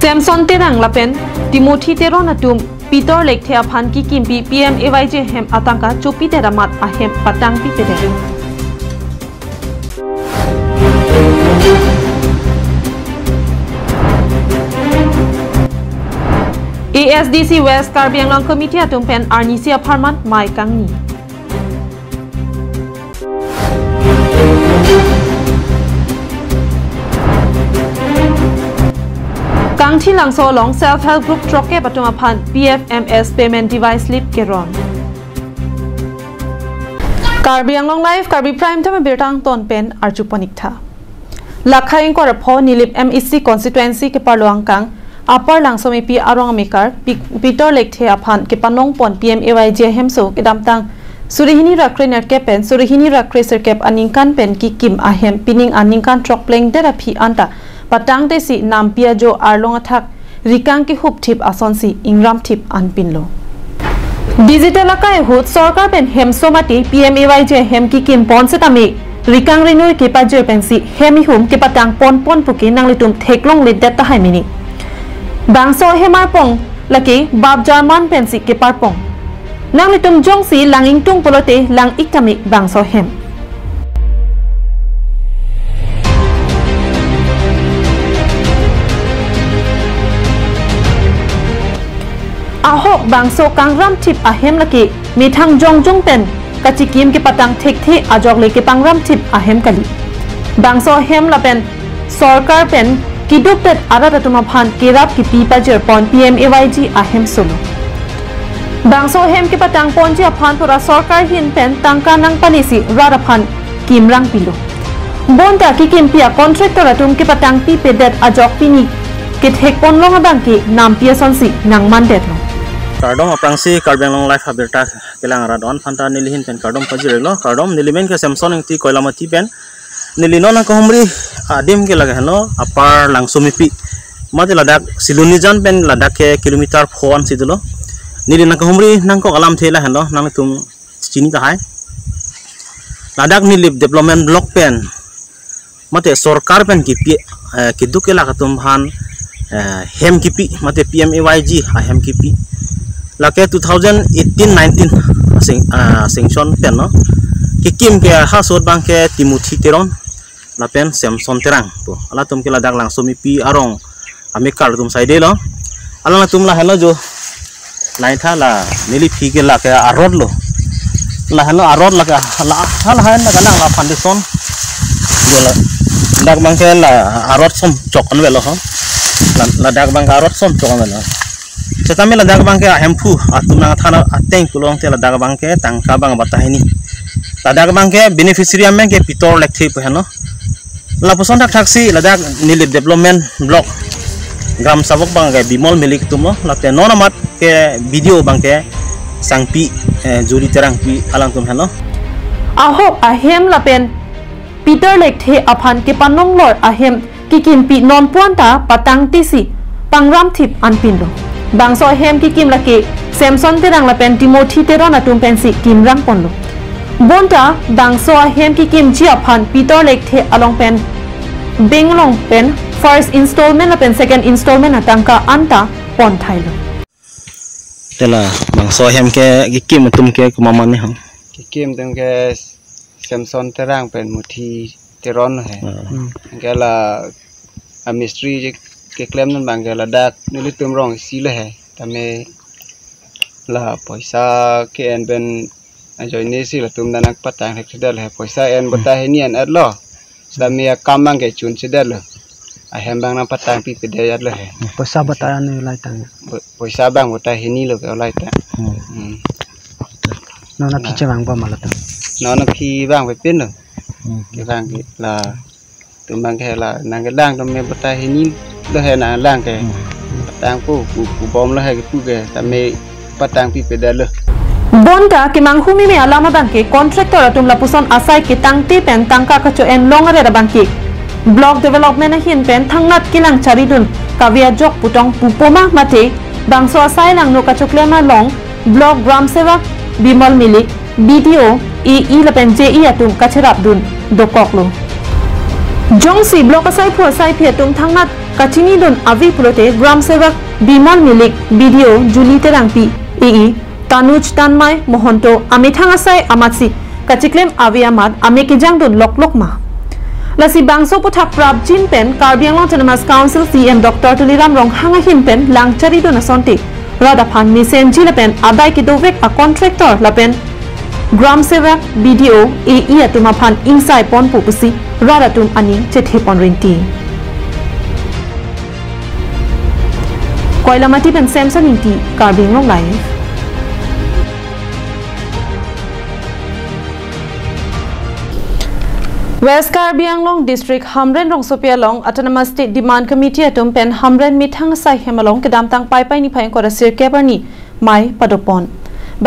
Samson terang lapen Timothy teron atum Peter lek thea phan ki kimpi PM AYJ hem atangka chopi teramat ahem patang pi pede ASDC West Karbi Anglong Committee atum pen Arnisia Parman Mai Kangni Kang thi lang so long self help group troke patuma phan PFMS payment device slip keron Karbi Anglong live Karbi prime time birtang ton pen arjupanik tha Lakhaing kor pho nilip MEC constituency ke parluang kang upper lang so pi arong mekar Peter lek the aphan ke panong pon PM AYJ hemso ke damtang Surihini rakre net ke pen Surihini rakre ser kep aningkan pen ki kim ahem pining aningkan trok pleng dera phi anta patang te si nam pia jo arlong athak rikang ki hup thip ason si ingram thip anpinlo digital akai hut sarkar pen hemso mati PM AYJ hem ki kim pon se tami rikang renoi ke pajer pen si hemi hum ke patang pon puki nang litum theklong lidet ta hai mini bangso hemar pong laki bab jarman pen si ke parpong nang litum jong si langing tung polote lang iktami bangso hem Ahok bangso kangram tip ahem laki mithang jong pen kachikim ke patang thekthi ajok le ke pangram tip ahem kali bangso hem la pen sarkar pen kiduk tet arata tuma phan kirap ki pi pajer pon PM AYG ahem solo bangso hem ke patang pon ji aphan pura sarkar hin pen tangka nang panisi rara phan kimrang pilo bonta ki kimpia contractor atum ke patang pi pedet ajok pini ke thek pon long abang ki nam pia sonsi nang mandet lo Kardom aprangsi Karbi Anglong life habirta kelang radon phanta nilihin pen kardom pajirelo kardom nilimen ke Samson ti koilamati pen nilinon ko humri adim ke laga hano apar langsumi pi mate ladak silunijan pen ladak ke kilometer phon sidilo nilina ko humri nang ko alam thela hano nang tum chini ta hai ladak nilip development block pen mate sarkar pen ki duke laga tum han hem kipi mate PM AYG hem kipi lake 2018-19 sanction pen no kikim ke hasot bang ke Timothy teron la pen Samson terang to ala tum ke ladak langsung pi arong amikar tum side lo ala tum la halo jo lai tha la nili phi ke la ke arod lo la halo arod la ka la hal han la kanang la foundation jo la dak bang ke la arod som chok an velo ho la dak bang arod som chok an velo Setami ladak bangke hempu atum nang thana ateng kulong te ladak bangke tangka bang batahini ladak bangke beneficiary ameng ke pitor lekthi pheno la poson dak thaksi ladak nilip development block gram sabok bang ke bimol milik tumo late nonamat ke video bangke sangpi juri terang pi alang tum heno ahok ahem lapen Peter lekthi aphan ke panong lor ahem kikim pi non puanta patang tisi pangram thip anpinlo bangso hem ki kim laki Samson terang lapen Timothy teron atum pensi kimrang ponlo bonta bangso hem ki kim ji aphan Peter lek the along pen benglong pen first installment lapen second installment atangka anta pon thailo tela bangso hem ke kim atum ke kumaman ne ha kim tum ke Samson terang pen Muthi teron hai gala a mystery ke claim nan bang la dak nili tum rong si le hai tame la paisa ke en ben ajoi ne si la tum danak patang hek sedal hai paisa en bata he ni an at lo sami kam bang ke chun sedal a hem bang na patang pi pede yat le hai paisa bata ne lai tang paisa bang bata he ni lo ke lai ta no na phi bang ba malata no na phi bang pe pin no ke bang la tum bang ke la nang ke dang tum me bata he ni lo he na lang ke patang ku bom lo he ku ke tame patang pi pede lo bonta ki manghumi me alama bangke contractor atum lapuson asai ki tangti pen tangka kacho en longare ra bangki block development hin pen thangnat kilang charidun kavia jok putong pupoma mate bangso asai lang no kacho klema long block gram sevak bimal milik BDO e la pen JE atum kacharap dun dokoklo jongsi block asai phu asai phe tum thangnat kachini don avi pulote gram sevak bimon milik video juli terangpi ei tanuj tanmai mohonto amithang asai amatsi kachiklem avi amat amekijang don loklok ma lasi bangso puthak prab jin pen Karbi Anglong Autonomous Council CM Dr. Tuliram Rong hanga hin pen langchari don asonti rada phan misen jila pen adai ki dovek a contractor la pen gram sevak video ei atuma phan insai pon pupusi rada tum ani chethe pon rinti Koilamati pen Samson inti Karbi Anglong Live West Karbi Anglong District Hamren Rong Sopia Long Autonomous State Demand Committee atum pen Hamren mithang sai hemalong kedam tang pai pai ni phain kora sir kebarni mai padopon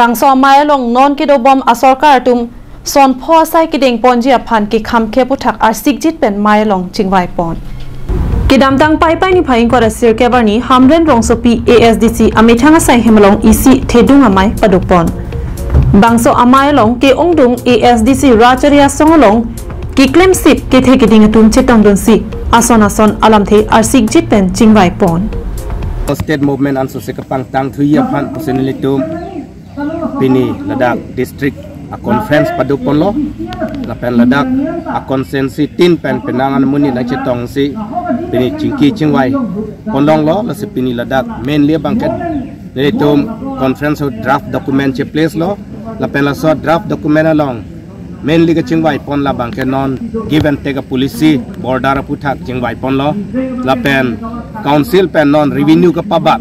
bangso mai long non ke do bom asorkar atum son pho sai kideng ponji aphan ki kham khe puthak ar sigjit pen mai long chingwai pon kedam tang pai pai ni phain kora sir kebarni Hamren Rong Sopi ASDC amithang sai hemalong isi thedung amai padopon bangso amai long ke ongdung ASDC racharia songlong ki claim sip ke the ki ding tum chetang don si ason alam the ar sigjit pen chingwai pon State movement an sose kapang tang thuya phan personally tum pini Ladakh district a conference padupon lo la pen Ladakh a consensi tin pen penangan muni na chetong si pini chingki chingwai pondong lo la se pini Ladakh mainly bangket le tum conference draft document che place lo la pen la so draft document along mainly ke chingwai pon la bangke non give and take a policy border puthak chingwai pon lo la pen council pen non revenue ka pabat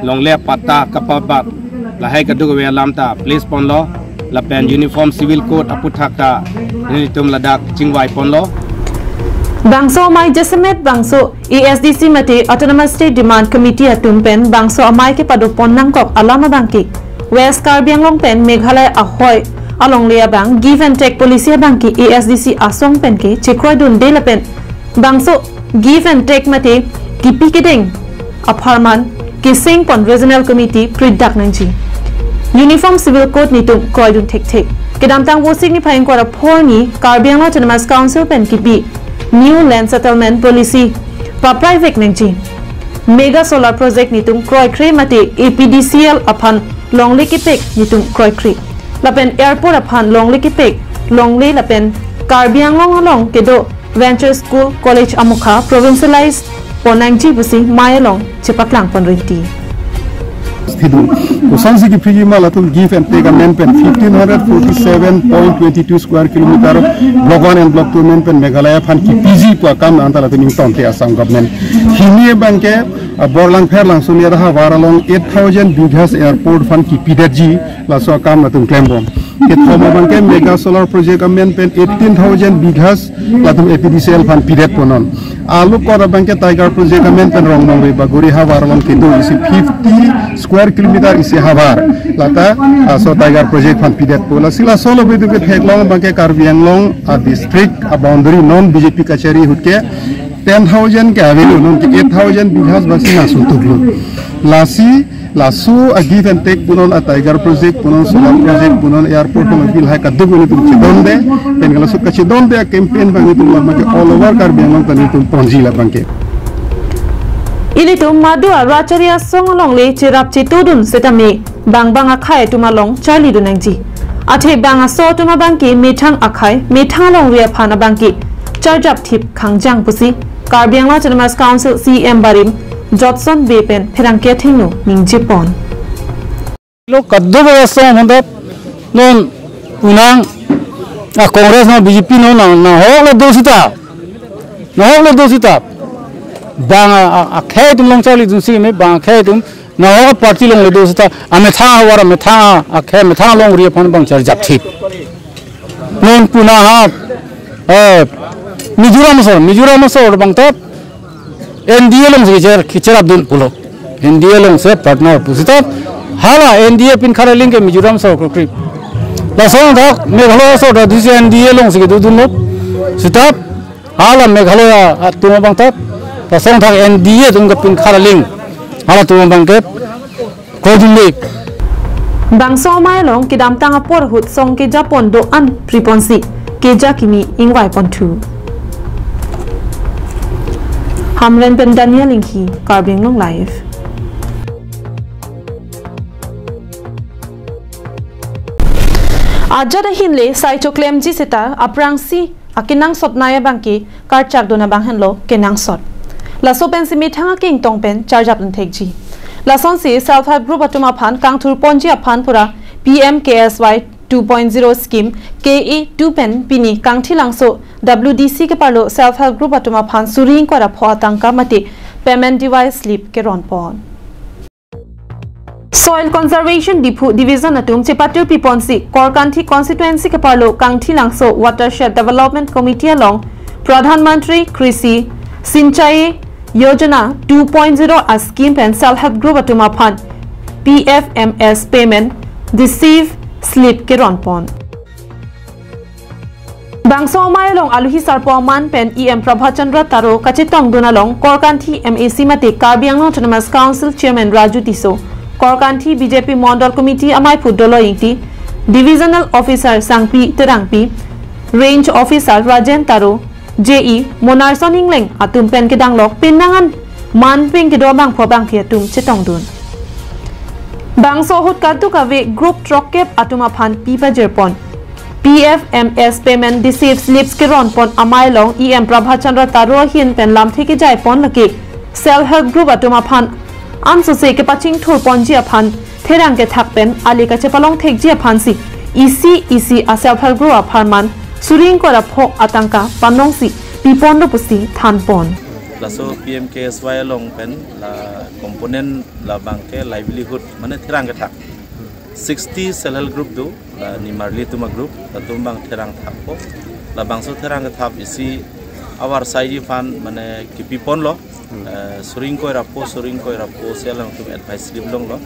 long le pata ka pabat la hai ka duwe lamta police pon lo la pen uniform civil code aputhak ta ni tum Ladakh chingwai pon lo bangso mai jesemet bangso ASDC mate Autonomous State Demand Committee atum pen bangso amai ke padopon nangkok alama bangki West Karbi Anglong pen Meghalaya ahoy along lea bang give and take policy bang ki ASDC asong pen ke chekroi dun de la pen bangso give and take mate ki piketeng aparman ki sing pon regional committee pridak nangji uniform civil code ni tum kroi dun thek kedam tang wo signify ko ra phor ni Karbi Anglong Autonomous Council pen ki bi new land settlement policy pa private nangji mega solar project ni tum kroi kre mate APDCL aphan longli ki pek ni tum kroi kre lapen airport aphan longli ki pek longli lapen Karbi Anglong along kedo venture school college amukha provincialized ponangji busi mayalong chepaklang ponrinti Kusansi ki free mala tum give and take a men pen 1547.22 square kilometer block 1 and block 2 men pen Meghalaya phan ki PG kwa kam antara tin ton te Assam government hini banke borlang pherlang sunia ha waralong 8000 bighas airport phan ki PDG la so kam na tum claim bom ke thoma banke mega solar project men pen 18000 bighas la tum APDCL phan PDG ponon alu kora banke tiger project men pen rong nong re baguri ha waralong ke do isi 50 square kilometer isi habar lata so tiger project phan PDG pola sila solo bedu ke theklong banke Karbi Anglong a district a boundary non BJP kachari hutke 10,000 ke avelu non 8,000 bighas basina sutublu lasu a give and take punon a tiger project punon solar project punon airport punon bil hai kaddu punon tum chidonde pen gala su kachidonde a campaign bangi tum bangi all over Karbi Anglong tani tum ponji la bangi ili tum madu aracharia songlong le chirap chitudun setame bangbang akhai tumalong charli dunangji athe banga so tuma bangki mithang akhai mithang long ria phana bangki charjap thip khangjang pusi Karbi Anglong Autonomous Council CM Barim Johnson Bepen Pherangke thingnu ningjipon lo kaddo basa honda non unang a Congress no BJP no na hole dosita bang a khay tum long chali dun si me bang khay tum na ho party long le dosita ame tha wara me tha a khay me tha long ri phon bang charjap thip non puna ha Mizoram so bang tap NDA long se kicher abdul pulo NDA long se partner pusita hala NDA pin khara link Mizoram so ko krip la song thak Meghalaya so da dis NDA long se du dun lo sitap hala Meghalaya atuma bang tap la song thak NDA dung ka pin khara link hala tuma bang ke ko dun le bang so mai long kidam tang apor hut song ke japon do an priponsi ke jakimi ingwai pon thu Hamren pen Daniel Linghi Karbing Long Live Aja dah hinle sai choklem ji seta aprangsi akinang sot naya bangki karchak dona banghen lo kenang sot laso pen simi thanga king tong pen charge up thekji lason si self help group atuma phan kangthur ponji aphan pura PMKSY 2.0 scheme KE 2 pen pini kangthi langso WDC ke parlo self help group atuma phan suring kora pho tangka mati payment device slip ke ron pon Soil Conservation Division atum Chepatur Piponsi Korkanthi constituency ke parlo kangthi langso Watershed Development Committee along Pradhan Mantri Krishi Sinchai Yojana 2.0 a scheme and self-help group atuma phan PFMS payment receive slip ke ronpon Bangso Mayalong Aluhi Sarpo Man Pen EM Prabhachandra Taro Kachitong Dunalong Korkanthi MAC Mate Karbi Anglong Autonomous Council Chairman Raju Tiso Korkanthi BJP Mondal Committee Amai Pudolo Ingti Divisional Officer Sangpi Terangpi Range Officer Rajen Taro JE Monarson Ingleng Atum Pen Kedang Lok Pinangan Man Ping Kedobang Pobang Piatum Chetong Dun Bangso Hut Katu Kave Group Trokep Atuma Phan Pipa Jerpon PFMS Payment Receive Slips Keron Pon Amai Long EM Prabhachandra Taro Hin Pen Lam Theke Jai Pon Lake Self Help Group Atuma Phan Anso se ke paching thur ponji aphan therang ke thakpen ali ka chepalong thekji aphan si EC a self help group aphan suring ko ra phok atangka panong si pipondo pusi thanpon laso PMKSY long pen la component la bangke livelihood mane therang ke thak 60 self help group do la ni marli tuma group tumbang therang thakpo la bangso therang ke thap isi awar saiji fan mane ki pipon lo suring ko rapo selang tum advice liblong lo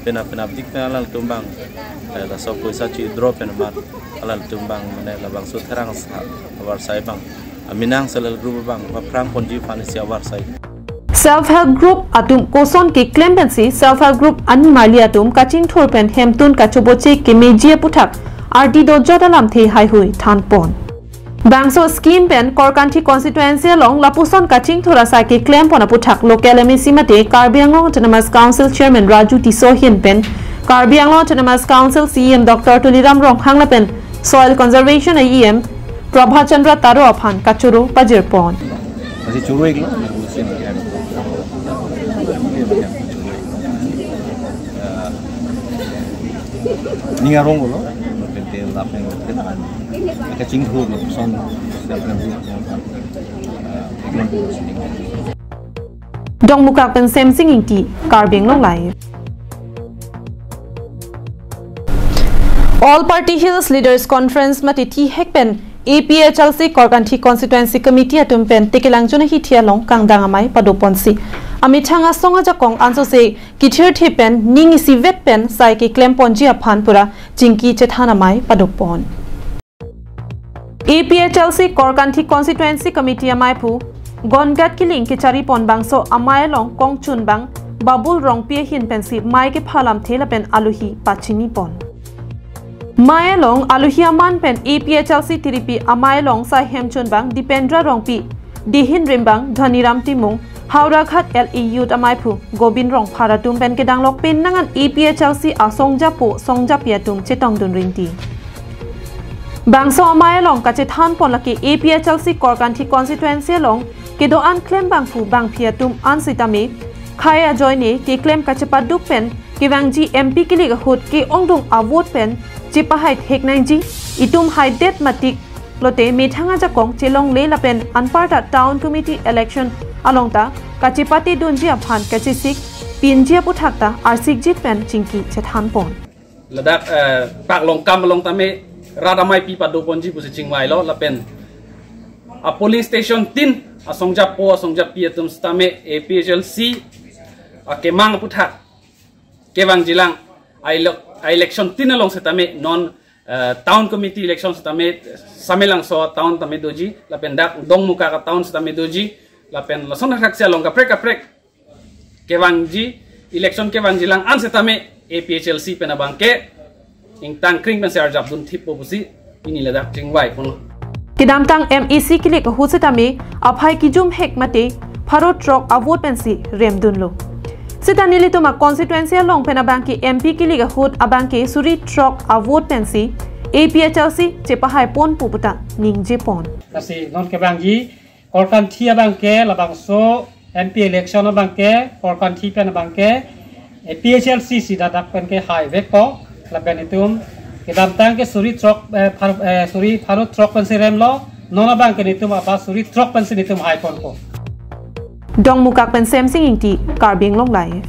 pena dik penalang tumbang la so poisa chi drop en mat alal tumbang mane la bang so therang awar sai bang aminang selal group bang prang ponji fanisi awar sai self help group atum koson ke clemency self help group ani mali atum kaching thorpen hemtun kachoboche ke meji puthak RD do jodalam the hai hui thanpon Bangso scheme pen Korkanthi constituency along Lapuson Kaching Thorasai ke claim pona puthak local MAC mate Karbi Anglong Autonomous Council Chairman Raju Tisohin pen Karbi Anglong Autonomous Council CEM Dr. Tuliram Ronghangla pen Soil Conservation EM Prabhachandra Taro aphan Kachuru Pajirpon Asi churu iglo Ningarong lo pente la pen Kaching thur lo son Dong Mukak pen Sem Singing Ti Karbing Long Live All Party Hills Leaders Conference mati thi hekpen APHLC Korkanthi Constituency Committee atum pen tekelang jona hi thia long kangdang amai padoponsi ami thanga songa jakong anso se kithir thipen ningi si vet pen sai ke claim ponji aphan pura chingki chethana mai padopon APHLC Korkanthi Constituency Committee amai phu gongat kiling ke chari pon bangso amai long kongchun bang babul rong pie hin pensi mai ke phalam thela pen aluhi pachini pon Mayalong Aluhiaman pen APHLC TDP Amayalong Sai Hemchun Bang Dipendra Rongpi Dihin Rimbang Dhaniram Timung Haura Khat LEU Amaipu Gobin Rong Paratum pen kedang lok pin nangan APHLC Asongjapo Songjapiatum Chetong Dun Ringti Bangso Amayalong Kachethan Ponlaki APHLC Korkanthi Constituency Long Kedo An Claim Bangfu Bang Piatum An Sitame Khaya Joine Ke Claim Kachepaduk pen Kivangji MP Kilig Hut Ke Ongdung Avot pen Chipa hai thek nang ji itum hai det matik lote methanga jakong chelong le lapen anparta town committee election alongta kachipati dunji aphan kachisik pinjia puthakta arsik jit pen chingki chethan pon ladak pak long kam long tame radamai pi padu ponji pusi chingwai lo lapen a police station tin asongjap po asongjap pi atum stame APHLC a kemang puthak kewang jilang election tinalong setame non town committee election setame samelang so town tame doji lapen dak dong muka ka town setame doji lapen lason haksia long ka prek kewangji election kewangji lang an setame APHLC penabangke ing tangkring pen ser jab dun thipo busi ini ladak jingwai pon Kidamtang MEC kilik hu setame aphai kijum hek mate Pharot Trok Avot Pensi Remdunlo Sitanili to ma constituency long pen abanki MP Kiliga Hood abanki Suri Trok Avot Pensi APHLC Chepahai Pon Puputa Ning Jepon Nasi non ke bangi korkan thia bangke labang so MP election bangke korkan thi pen bangke APHLC sida dak pen ke high veko laben itum kedam tang ke Suri Trok Suri Pharot Trok Pensi remlo nona bangke nitum apa Suri Trok Pensi nitum high pon ko Dong mukak pen sem singing ti Karbing Long Lai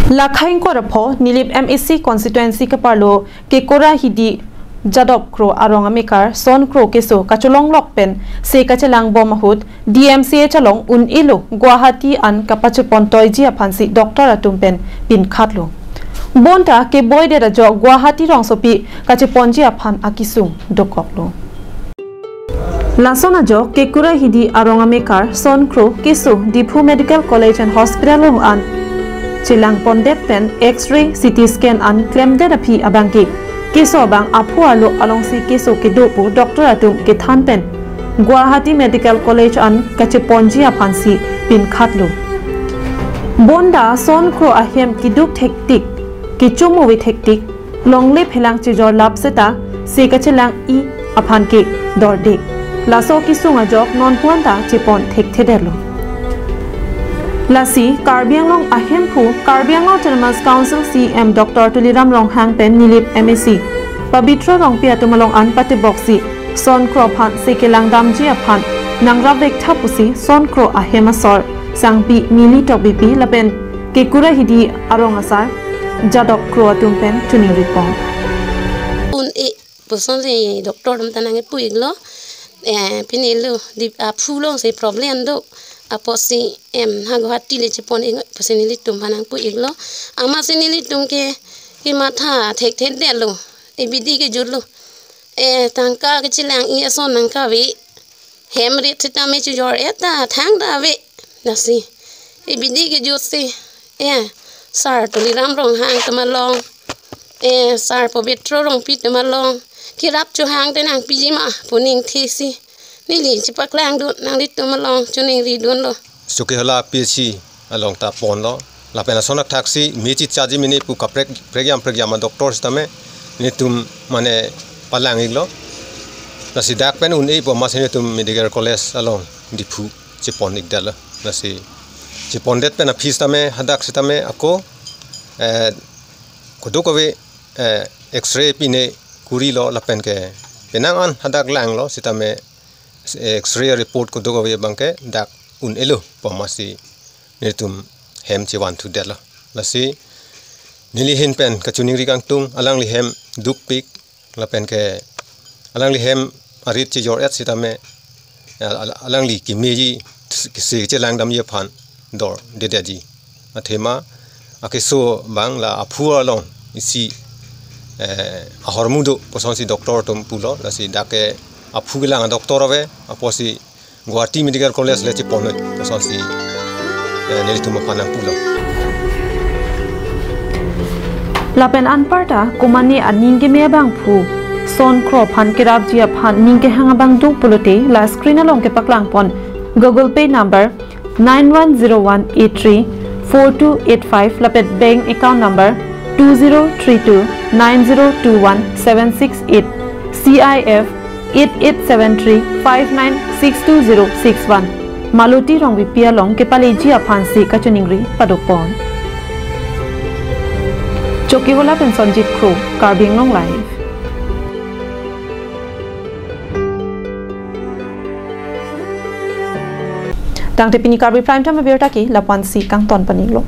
Lakhain ko rapho Nilip MEC constituency ka parlo ke kora hidi Jadop Kro Arong Amikar Son Kro Keso Kacholong Lokpen Se Kachelang Bomahut DMCA Chalong Un Ilu Guwahati An Kapachupon Toyji Aphansi Dr. Atumpen Bin Khatlo Bonta ke boy de rajo Guwahati Rong Sopi Kacheponji Aphan Akisung Dokoklo Lasona jo Kekura Hidi Arong Amikar Son Kro Keso Diphu Medical College and Hospital An Chilang Pondet Pen X-ray CT scan an claim de api abangki Keso bang apu alo along si keso ke dopu Dr. Atum ke than pen Guwahati Medical College an Kacheponji Aphansi Bin Khatlo Bonda Son Kro ahem kiduk hektik kichumu with hektik long lip helang chijor lap seta se kachelang I aphan ke dorde Laso kisunga jok non puanta chepon thek thederlo Lasi Karbianglong ahem phu Karbianglong Autonomous Council CM Dr. Tuliram Rong Hang Pen Nilip MEC Pabitro Rong Piatumalong An Patiboxi Son Kro Phan Sekelang Damji Aphan Nangra Vek Thapusi Son Kro ahemasor Sangpi Mili Tok BP Lapen Kekura Hidi Arong Asar Jadok Kro Atumpen Tuning Ripon Un e person se doctor dam tanang puiglo pinilu di phulong se problem do aposi hagwati le chepon personally tum panang puiglo ama senili tum ke matha thek thek delo e bidi ke jurlo tangka ke chilang I son nangka we hemri thita me chjor eta thang da we nasi e bidi ke jose sar Tuliram Rong Hang tamalong sar Pabitro Rong Pi tamalong kirap chu hang te nang pijima puning thisi nili chipaklang du nang lit tamalong chuning ri dun lo suki hala PC along ta pon lo la pena sonak taxi mechi chaji mini pu kaprek pregyam doctor stame ni tum mane palang iglo nasi dak pen un ei po masine tum medical college along diphu chipon igdala nasi chipon det pen fees tame hadak sitame ako kodokowe x-ray pine kuri lo lapen ke penangan hadak lang lo sitame x-ray report kodokowe bangke dak un elo pomasi nitum hem chiwan thu dela lasi nili hin pen kachuning rikang tung alang li hem duk pik lapen ke alang li hem arit chi jor et sitame alang li ki meji se che lang dam ye phan dor dedaji athema akiso bang la aphua long isi ahormudo posonsi doctor tum pulo lasi dake aphu gilang doctor ave aposi Guwahati Medical College le chipon posonsi nelitum panang pulo Lapen anparta kumani anin ke me bang phu Son Kro Phan kirap ji aphan ning ke hanga bang du pulote la screen along ke paklang pon Google Pay number 9101834285 lapet bank account number 2032902176 CIF 887359626061 Maluti Rong Vipia Long ke paleji aphansi kachuningri padopon Chokihola pen Sonjit Kro Karbing Long Live Tang te pini Karbi Prime Time Aberta ki lapan si kang ton paninglo